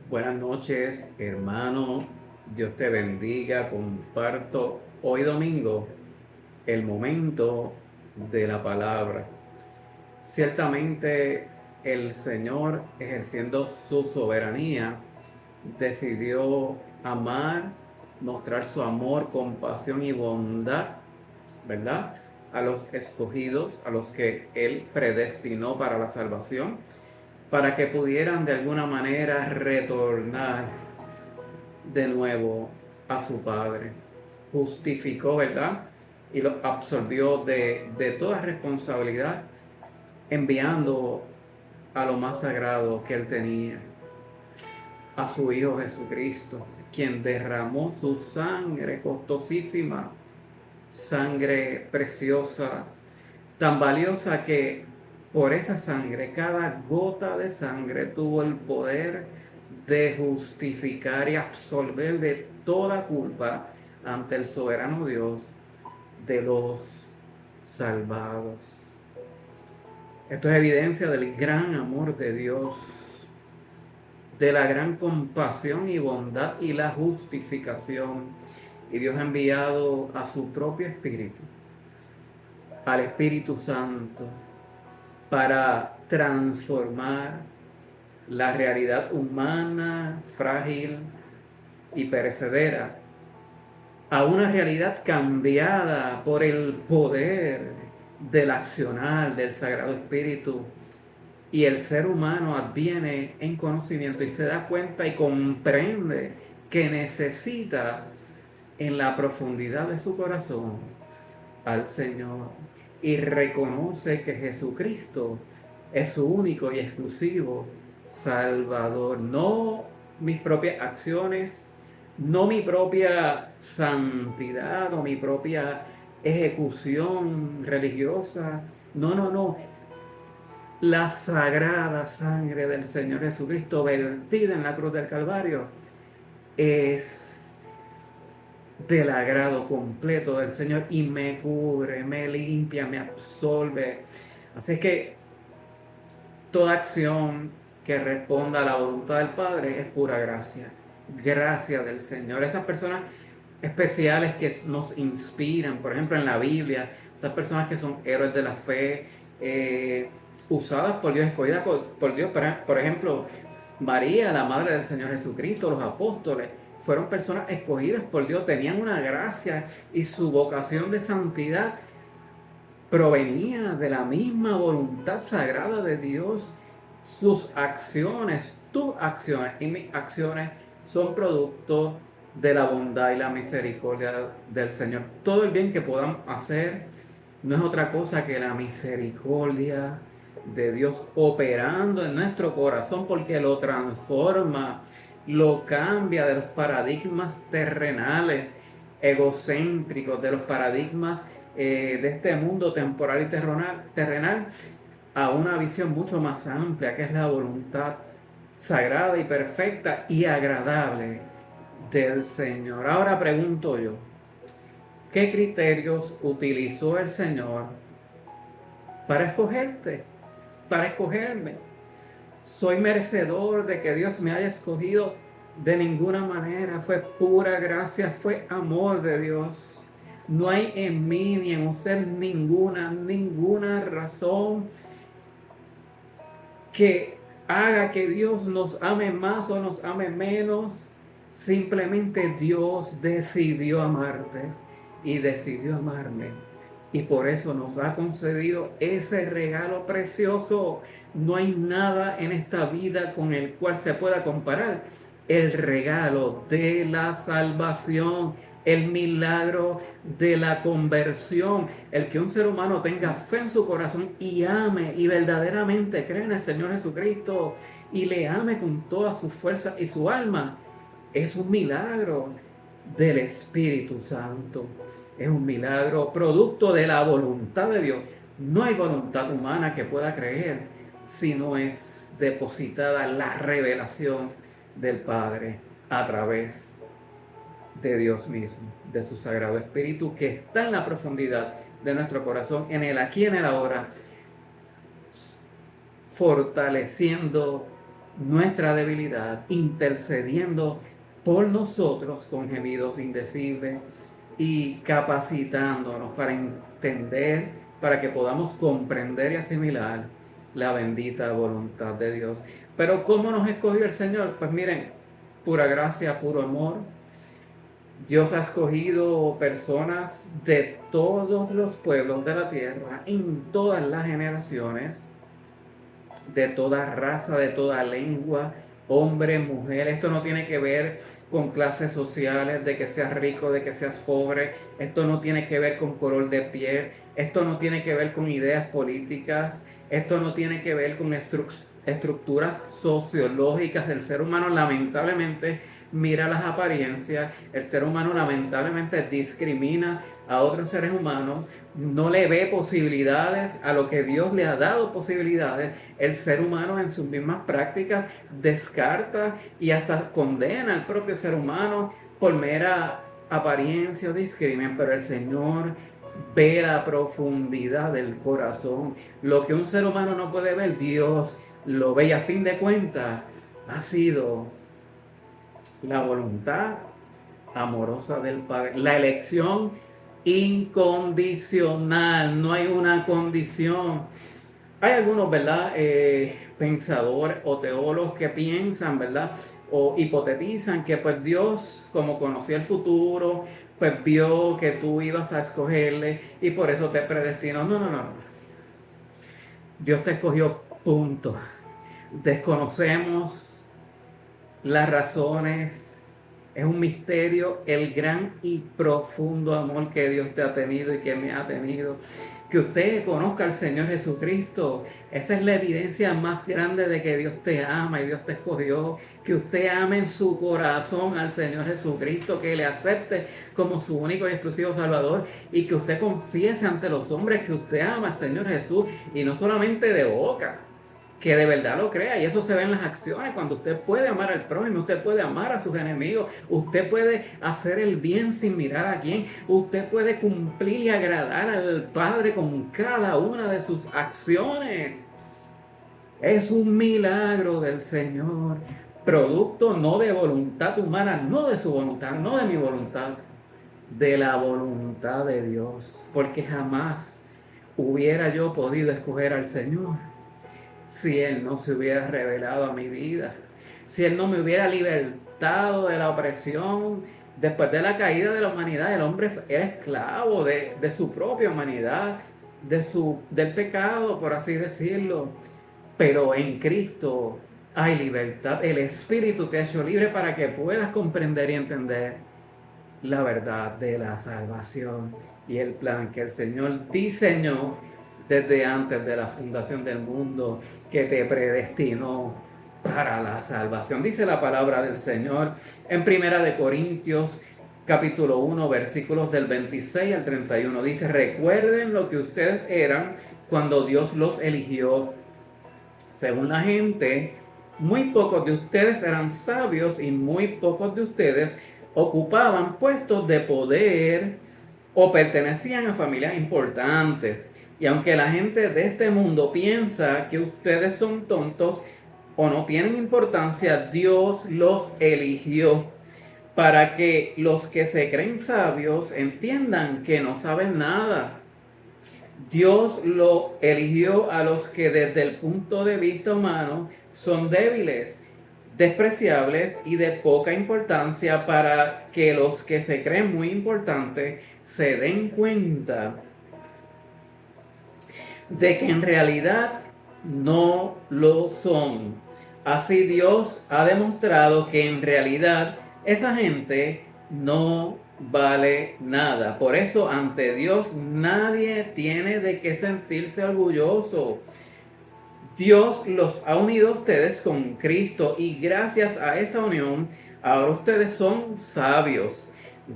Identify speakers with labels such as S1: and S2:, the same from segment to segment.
S1: Buenas noches, hermano. Dios te bendiga. Comparto hoy domingo el momento de la palabra. Ciertamente el Señor, ejerciendo su soberanía, decidió amar, mostrar su amor, compasión y bondad, ¿verdad? A los escogidos, a los que Él predestinó para la salvación, para que pudieran de alguna manera retornar de nuevo a su Padre. Justificó, ¿verdad? Y lo absolvió de toda responsabilidad, enviando a lo más sagrado que él tenía, a su Hijo Jesucristo, quien derramó su sangre costosísima, sangre preciosa, tan valiosa que por esa sangre, cada gota de sangre tuvo el poder de justificar y absolver de toda culpa ante el soberano Dios de los salvados. Esto es evidencia del gran amor de Dios, de la gran compasión y bondad y la justificación. Y Dios ha enviado a su propio Espíritu, al Espíritu Santo, para transformar la realidad humana, frágil y perecedera a una realidad cambiada por el poder del accionar del Sagrado Espíritu. Y el ser humano adviene en conocimiento y se da cuenta y comprende que necesita en la profundidad de su corazón al Señor y reconoce que Jesucristo es su único y exclusivo Salvador. No mis propias acciones, no mi propia santidad o mi propia ejecución religiosa. No, no, no. La sagrada sangre del Señor Jesucristo vertida en la cruz del Calvario es del agrado completo del Señor y me cubre, me limpia, me absolve. Así es que toda acción que responda a la voluntad del Padre es pura gracia, gracia del Señor. Esas personas especiales que nos inspiran, por ejemplo en la Biblia, esas personas que son héroes de la fe, usadas por Dios, escogidas por Dios, por ejemplo, María, la madre del Señor Jesucristo, los apóstoles, fueron personas escogidas por Dios, tenían una gracia y su vocación de santidad provenía de la misma voluntad sagrada de Dios. Sus acciones, tus acciones y mis acciones son producto de la bondad y la misericordia del Señor. Todo el bien que podamos hacer no es otra cosa que la misericordia de Dios operando en nuestro corazón, porque lo transforma, lo cambia de los paradigmas terrenales, egocéntricos, de los paradigmas de este mundo temporal y terrenal, a una visión mucho más amplia, que es la voluntad sagrada y perfecta y agradable del Señor. Ahora pregunto yo, ¿qué criterios utilizó el Señor para escogerte, para escogerme? ¿Soy merecedor de que Dios me haya escogido? De ninguna manera. Fue pura gracia, fue amor de Dios. No hay en mí ni en usted ninguna razón que haga que Dios nos ame más o nos ame menos. Simplemente Dios decidió amarte y decidió amarme. Y por eso nos ha concedido ese regalo precioso. No hay nada en esta vida con el cual se pueda comparar el regalo de la salvación, el milagro de la conversión, el que un ser humano tenga fe en su corazón y ame y verdaderamente cree en el Señor Jesucristo y le ame con toda su fuerza y su alma. Es un milagro del Espíritu Santo. Es un milagro producto de la voluntad de Dios. No hay voluntad humana que pueda creer si no es depositada la revelación del Padre a través de Dios mismo, de su Sagrado Espíritu que está en la profundidad de nuestro corazón, en el aquí y en el ahora, fortaleciendo nuestra debilidad, intercediendo por nosotros con gemidos indecibles y capacitándonos para entender, para que podamos comprender y asimilar la bendita voluntad de Dios. Pero ¿cómo nos escogió el Señor? Pues miren, pura gracia, puro amor. Dios ha escogido personas de todos los pueblos de la tierra, en todas las generaciones, de toda raza, de toda lengua, hombre, mujer. Esto no tiene que ver con clases sociales, de que seas rico, de que seas pobre. Esto no tiene que ver con color de piel. Esto no tiene que ver con ideas políticas. Esto no tiene que ver con estructuras sociológicas. El ser humano lamentablemente mira las apariencias. El ser humano lamentablemente discrimina a otros seres humanos, no le ve posibilidades a lo que Dios le ha dado posibilidades. El ser humano en sus mismas prácticas descarta y hasta condena al propio ser humano por mera apariencia o discrimen, pero el Señor ve la profundidad del corazón. Lo que un ser humano no puede ver, Dios lo ve, y a fin de cuentas ha sido la voluntad amorosa del Padre, la elección incondicional, no hay una condición. Hay algunos, ¿verdad? Pensadores o teólogos que piensan, ¿verdad? O hipotetizan que pues Dios, como conocía el futuro, pues vio que tú ibas a escogerle y por eso te predestinó. No, no, no. Dios te escogió, punto. Desconocemos las razones. Es un misterio el gran y profundo amor que Dios te ha tenido y que me ha tenido. Que usted conozca al Señor Jesucristo, esa es la evidencia más grande de que Dios te ama y Dios te escogió. Que usted ame en su corazón al Señor Jesucristo, que le acepte como su único y exclusivo Salvador, y que usted confiese ante los hombres que usted ama al Señor Jesús, y no solamente de boca, que de verdad lo crea. Y eso se ve en las acciones. Cuando usted puede amar al prójimo, usted puede amar a sus enemigos, usted puede hacer el bien sin mirar a quién, usted puede cumplir y agradar al Padre con cada una de sus acciones. Es un milagro del Señor, producto no de voluntad humana, no de su voluntad, no de mi voluntad, de la voluntad de Dios, porque jamás hubiera yo podido escoger al Señor si Él no se hubiera revelado a mi vida, si Él no me hubiera libertado de la opresión. Después de la caída de la humanidad, el hombre era esclavo de su propia humanidad, del pecado, por así decirlo. Pero en Cristo hay libertad. El Espíritu te ha hecho libre para que puedas comprender y entender la verdad de la salvación y el plan que el Señor diseñó desde antes de la fundación del mundo, que te predestinó para la salvación. Dice la palabra del Señor en Primera de Corintios capítulo 1 versículos del 26 al 31. Dice: recuerden lo que ustedes eran cuando Dios los eligió. Según la gente, muy pocos de ustedes eran sabios y muy pocos de ustedes ocupaban puestos de poder o pertenecían a familias importantes. Y aunque la gente de este mundo piensa que ustedes son tontos o no tienen importancia, Dios los eligió para que los que se creen sabios entiendan que no saben nada. Dios lo eligió a los que desde el punto de vista humano son débiles, despreciables y de poca importancia, para que los que se creen muy importantes se den cuenta de que en realidad no lo son. Así Dios ha demostrado que en realidad esa gente no vale nada. Por eso ante Dios nadie tiene de qué sentirse orgulloso. Dios los ha unido a ustedes con Cristo y gracias a esa unión ahora ustedes son sabios.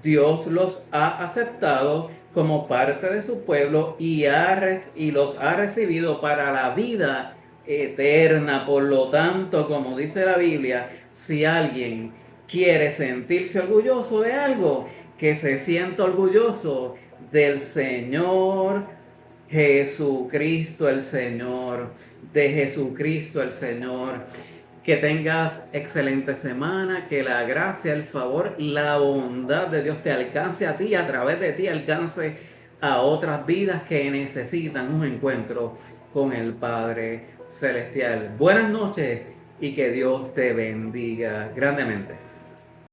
S1: Dios los ha aceptado como parte de su pueblo y los ha recibido para la vida eterna. Por lo tanto, como dice la Biblia, si alguien quiere sentirse orgulloso de algo, que se sienta orgulloso del Señor Jesucristo el Señor, de Jesucristo el Señor. Que tengas excelente semana, que la gracia, el favor, la bondad de Dios te alcance a ti y a través de ti alcance a otras vidas que necesitan un encuentro con el Padre Celestial. Buenas noches y que Dios te bendiga grandemente.